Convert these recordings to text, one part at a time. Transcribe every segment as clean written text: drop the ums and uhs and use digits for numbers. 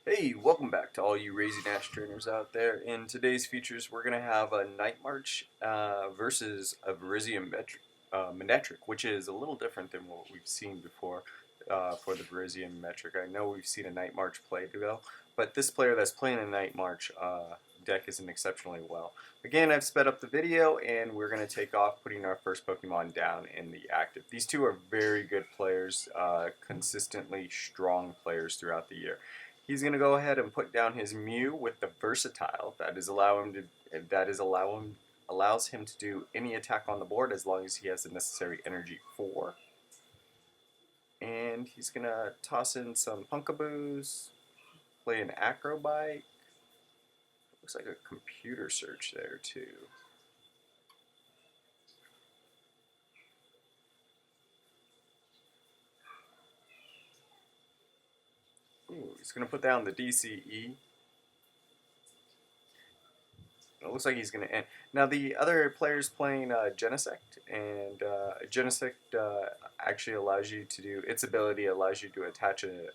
Hey, welcome back to all you Raising Ash trainers out there. In today's features, we're going to have a Night March versus a Virizion Manectric, which is a little different than what we've seen before for the Virizion Metric. I know we've seen a Night March play go, but this player that's playing a Night March deck isn't exceptionally well. Again, I've sped up the video, and we're going to take off putting our first Pokemon down in the active. These two are very good players, consistently strong players throughout the year. He's going to go ahead and put down his Mew with the Versatile. Allows him to do any attack on the board as long as he has the necessary energy for. And he's going to toss in some Punkaboos, play an Acrobite. Looks like a computer search there too. Ooh, he's going to put down the DCE. It looks like he's going to end. Now the other player's playing Genesect, and Genesect actually allows you to do, its ability allows you to attach a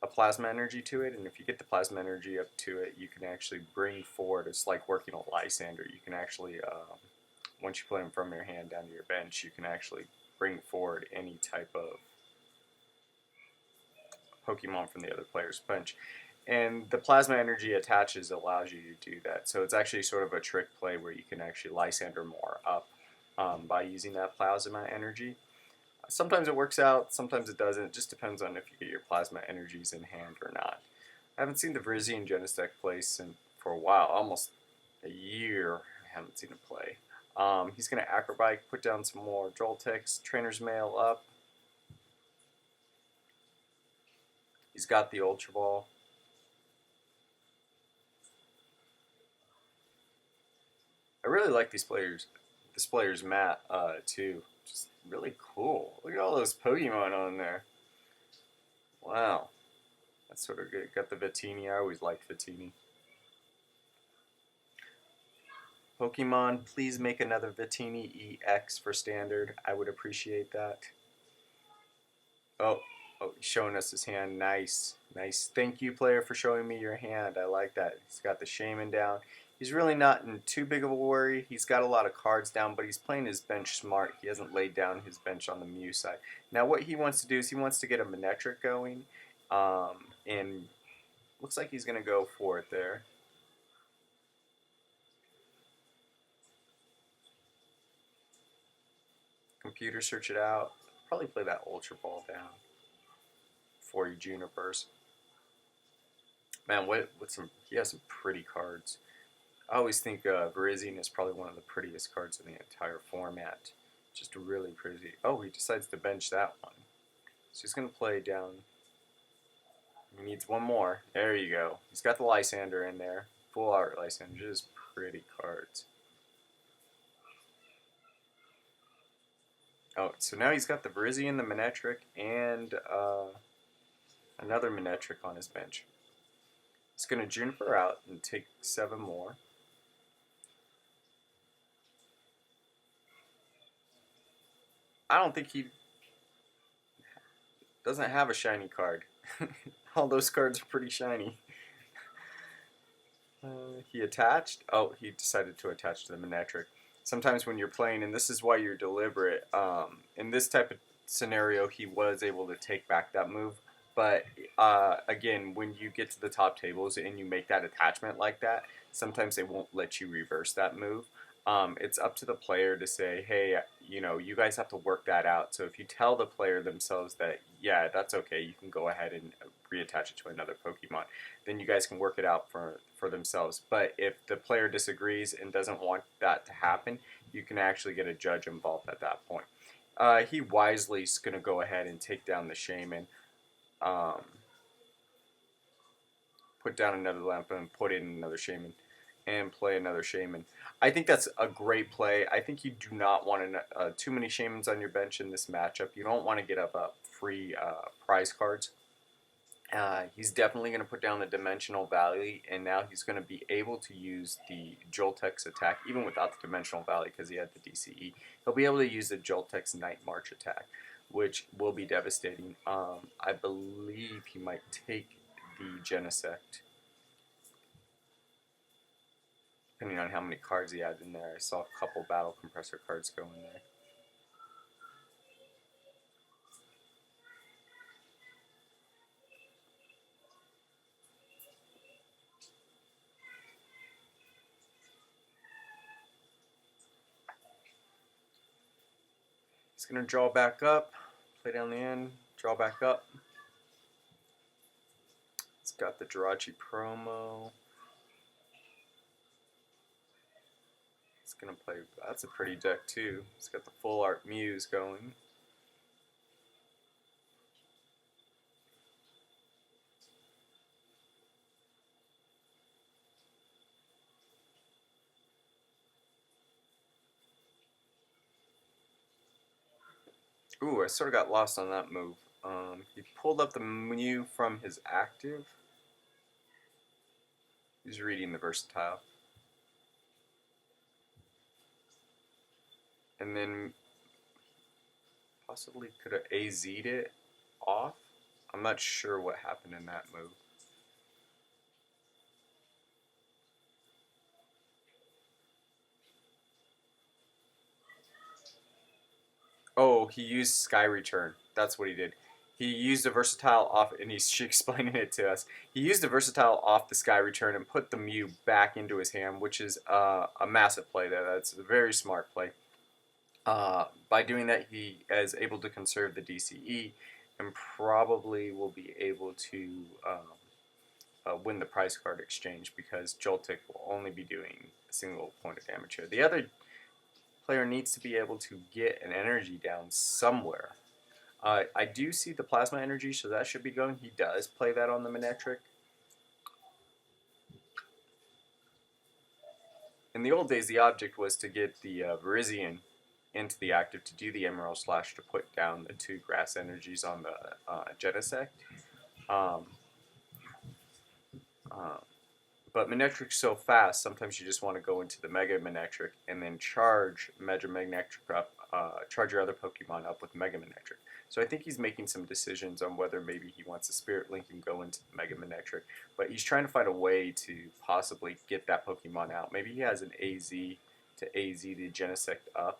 plasma energy to it, and if you get the plasma energy up to it, you can actually bring forward, it's like working a Lysander, you can actually, once you put him from your hand down to your bench, you can actually bring forward any type of Pokemon from the other player's bench. And the plasma energy attaches allows you to do that. So it's actually sort of a trick play where you can actually Lysander more up by using that plasma energy. Sometimes it works out, sometimes it doesn't. It just depends on if you get your plasma energies in hand or not. I haven't seen the Virizion Genesect play for a while, almost a year. I haven't seen him play. He's going to Acrobike, put down some more Joltex, Trainer's Mail up. He's got the Ultra Ball. I really like these players. This player's mat too. Just really cool. Look at all those Pokemon on there. Wow. That's sort of good. Got the Victini. I always liked Victini. Pokemon, please make another Victini EX for standard. I would appreciate that. Oh, he's showing us his hand. Nice. Nice. Thank you, player, for showing me your hand. I like that. He's got the Shaman down. He's really not in too big of a worry. He's got a lot of cards down, but he's playing his bench smart. He hasn't laid down his bench on the Mew side. Now what he wants to do is he wants to get a Manectric going, and looks like he's going to go for it there. Computer search it out. Probably play that Ultra Ball down for you, Junipers. Man, he has some pretty cards. I always think Virizion is probably one of the prettiest cards in the entire format. Just really pretty. Oh, he decides to bench that one. So he's going to play down. He needs one more. There you go. He's got the Lysander in there. Full art Lysander. Just pretty cards. Oh, so now he's got the Virizion, the Manectric, and another Manectric on his bench. He's going to Juniper out and take 7 more. I don't think he doesn't have a shiny card. All those cards are pretty shiny. He attached. Oh, he decided to attach to the Manectric. Sometimes when you're playing, and this is why you're deliberate, in this type of scenario, he was able to take back that move. But again, when you get to the top tables and you make that attachment like that, sometimes they won't let you reverse that move. It's up to the player to say, hey, you guys have to work that out. So if you tell the player themselves that, yeah, that's okay, you can go ahead and reattach it to another Pokemon, then you guys can work it out for themselves. But if the player disagrees and doesn't want that to happen, you can actually get a judge involved at that point. He wisely is going to go ahead and take down the Shaman, put down another lamp and put in another Shaman, and play another Shaman. I think that's a great play. I think you do not want too many Shamans on your bench in this matchup. You don't want to get up free prize cards. He's definitely going to put down the Dimensional Valley, and now he's going to be able to use the Joltex attack, even without the Dimensional Valley because he had the DCE. He'll be able to use the Joltex Night March attack. which will be devastating. I believe he might take the Genesect, depending on how many cards he had in there. I saw a couple Battle Compressor cards go in there. He's going to draw back up, play down the end, draw back up. It's got the Jirachi promo. It's going to play, that's a pretty deck too. It's got the Full Art Muse going. Ooh, I sort of got lost on that move. He pulled up the Mew from his active. He's reading the Versatile. And then possibly could have AZ'd it off. I'm not sure what happened in that move. Oh, he used Sky Return. That's what he did. He used a Versatile off, and he's explaining it to us. He used a Versatile off the Sky Return and put the Mew back into his hand, which is a massive play there. That's a very smart play. By doing that, he is able to conserve the DCE and probably will be able to win the prize card exchange, because Joltik will only be doing a single point of damage here. The other player needs to be able to get an energy down somewhere. I do see the Plasma Energy, so that should be going. He does play that on the Manectric. In the old days, the object was to get the Virizion into the active to do the Emerald Slash to put down the 2 grass energies on the Genesect. But Manectric's so fast, sometimes you just want to go into the Mega Manectric and then charge Mega Manectric up, charge your other Pokemon up with Mega Manectric. So I think he's making some decisions on whether maybe he wants a Spirit Link and go into the Mega Manectric. But he's trying to find a way to possibly get that Pokemon out. Maybe he has an AZ to AZ the Genesect up.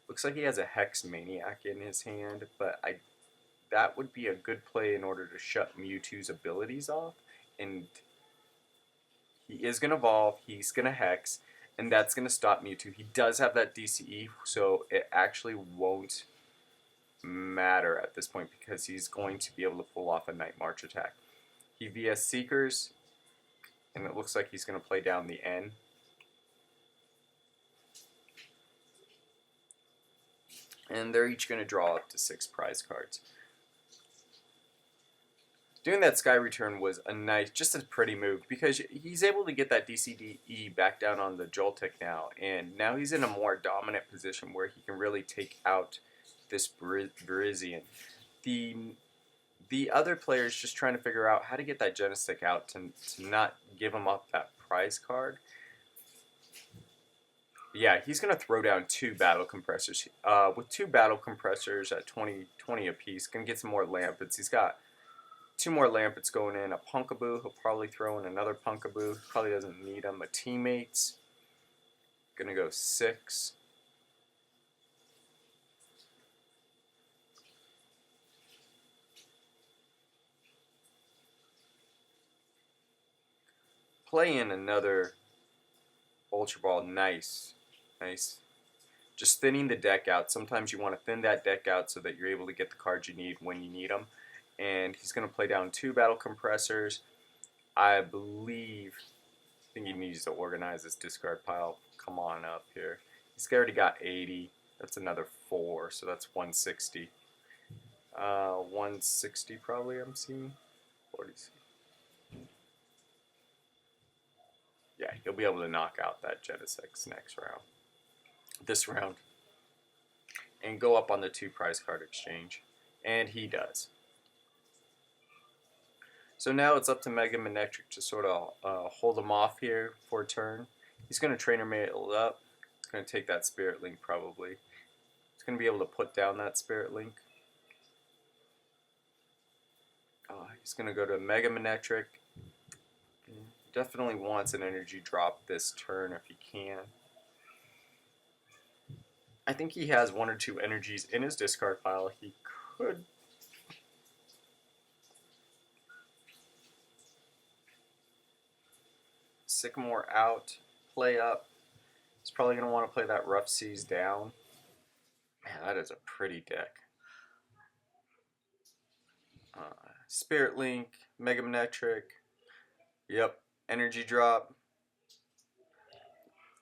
Looks like he has a Hex Maniac in his hand, but that would be a good play in order to shut Mewtwo's abilities off. And he is going to evolve, he's going to Hex, and that's going to stop Mewtwo. He does have that DCE, so it actually won't matter at this point because he's going to be able to pull off a Night March attack. He VS Seekers, and it looks like he's going to play down the N. And they're each going to draw up to 6 prize cards. Doing that Sky Return was a nice, just a pretty move, because he's able to get that DCDE back down on the Joltik now, and now he's in a more dominant position where he can really take out this Virizion. The other player is just trying to figure out how to get that Genesect out to not give him up that prize card. Yeah, he's going to throw down 2 Battle Compressors. With 2 Battle Compressors at 20 apiece, going to get some more Lampettes. He's got 2 more Lampettes going in. A Punkaboo. He'll probably throw in another Punkaboo. Probably doesn't need them. A Teammates. Going to go 6. Play in another Ultra Ball. Nice. Nice. Just thinning the deck out. Sometimes you want to thin that deck out so that you're able to get the cards you need when you need them. And he's going to play down 2 Battle Compressors. I think he needs to organize his discard pile. Come on up here. He's already got 80. That's another 4, so that's 160. 160 probably I'm seeing. What is he? Yeah, he'll be able to knock out that Genesect next round. This round. And go up on the 2 prize card exchange. And he does. So now it's up to Mega Manectric to sort of hold him off here for a turn. He's going to Trainer Mail up. He's going to take that Spirit Link probably. He's going to be able to put down that Spirit Link. He's going to go to Mega Manectric. Definitely wants an energy drop this turn if he can. I think he has 1 or 2 energies in his discard pile. He could... Sycamore out, play up. He's probably going to want to play that Rough Seas down. Man, that is a pretty deck. Spirit Link, Mega Manectric. Yep, energy drop.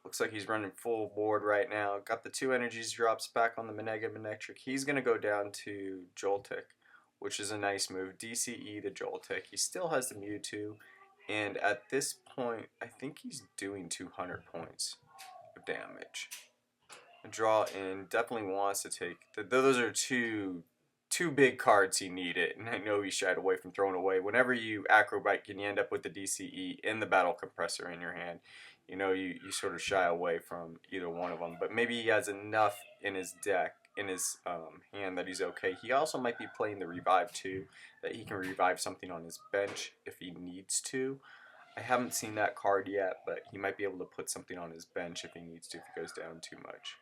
Looks like he's running full board right now. Got the 2 energies drops back on the Mega Manectric. He's going to go down to Joltik, which is a nice move. DCE the Joltik. He still has the Mewtwo, and at this point, I think he's doing 200 points of damage. Draw in, definitely wants to take. Those are two big cards he needed, and I know he shied away from throwing away. Whenever you Acrobite, you end up with the DCE and the Battle Compressor in your hand. You know, you sort of shy away from either one of them, but maybe he has enough in his deck, in his hand, that he's okay. He also might be playing the Revive too, that he can revive something on his bench if he needs to. I haven't seen that card yet, but he might be able to put something on his bench if he needs to, if he goes down too much.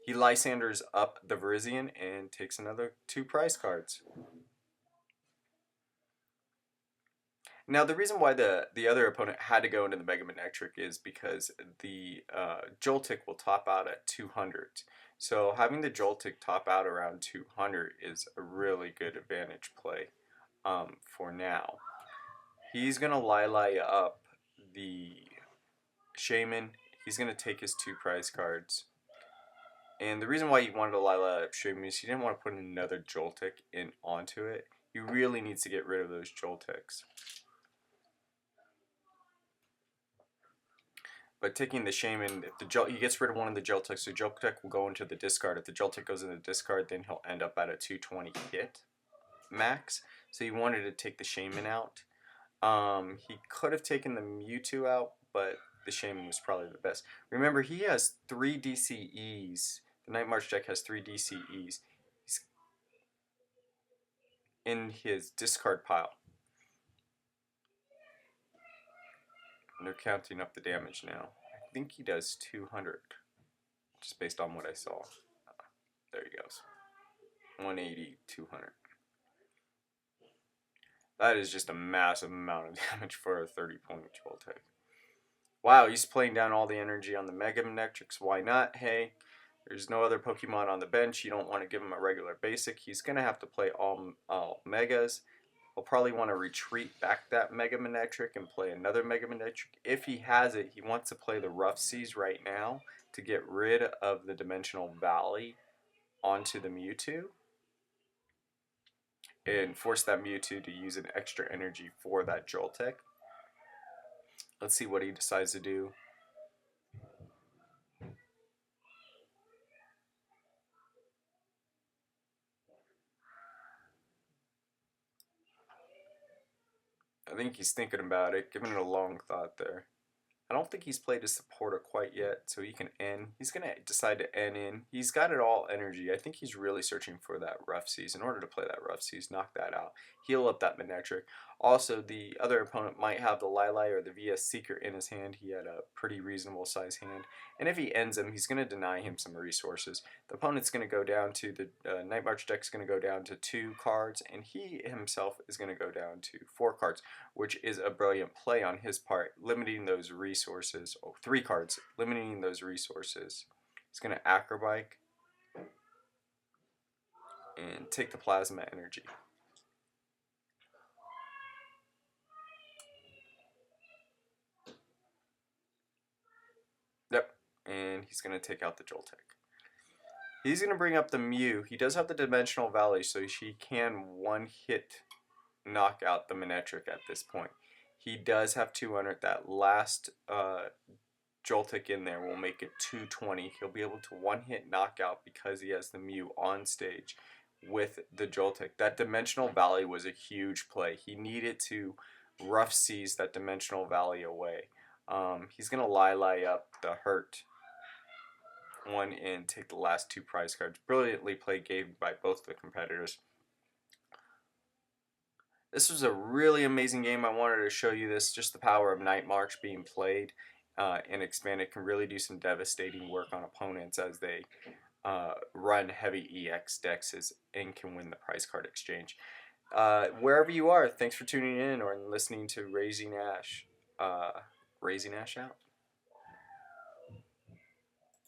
He Lysanders up the Virizion and takes another 2 prize cards. Now, the reason why the other opponent had to go into the Mega Manectric is because the Joltik will top out at 200. So having the Joltik top out around 200 is a really good advantage play for now. He's going to Lili up the Shaman. He's going to take his 2 prize cards. And the reason why he wanted to Lili up Shaman is he didn't want to put another Joltik in onto it. He really needs to get rid of those Joltiks. But taking the Shaman, if he gets rid of one of the Joltiks, the Joltik will go into the discard. If the Joltik goes in the discard, then he'll end up at a 220 hit max. So he wanted to take the Shaman out. He could have taken the Mewtwo out, but the Shaman was probably the best. Remember, he has 3 DCEs. The Night March deck has 3 DCEs. He's in his discard pile. And they're counting up the damage now. I think he does 200, just based on what I saw. There he goes. 180, 200. That is just a massive amount of damage for a 30-point Joltik. Wow, he's playing down all the energy on the Mega Manectrics. Why not? Hey, there's no other Pokemon on the bench. You don't want to give him a regular basic. He's going to have to play all Megas. He'll probably want to retreat back that Mega Manectric and play another Mega Manectric. If he has it, he wants to play the Rough Seas right now to get rid of the Dimensional Valley onto the Mewtwo and force that Mewtwo to use an extra energy for that Joltik. Let's see what he decides to do. I think he's thinking about it, giving it a long thought there. I don't think he's played his supporter quite yet, so he can N. He's going to decide to N in. He's got it all energy. I think he's really searching for that Rough Seas. In order to play that Rough Seas, knock that out. Heal up that Manectric. Also, the other opponent might have the Lili or the VS Seeker in his hand. He had a pretty reasonable size hand. And if he ends him, he's going to deny him some resources. The opponent's going to go down to the Night March deck's going to go down to 2 cards, and he himself is going to go down to 4 cards, which is a brilliant play on his part, limiting those resources. 3 cards, limiting those resources. He's going to Acrobike and take the Plasma Energy. Yep, and he's going to take out the Joltik. He's going to bring up the Mew. He does have the Dimensional Valley, so he can one-hit knock out the Manectric at this point. He does have 200. That last Joltik in there will make it 220. He'll be able to one-hit knock out because he has the Mew on stage with the Joltik. That Dimensional Valley was a huge play. He needed to Rough Seas that Dimensional Valley away. He's going to Lili up the Hurt. one in, take the last 2 prize cards. Brilliantly played game by both the competitors. This was a really amazing game. I wanted to show you this, just the power of Night March being played and expanded can really do some devastating work on opponents as they run heavy EX decks and can win the prize card exchange. Wherever you are, thanks for tuning in or listening to Raising Ash. Raising Ash out.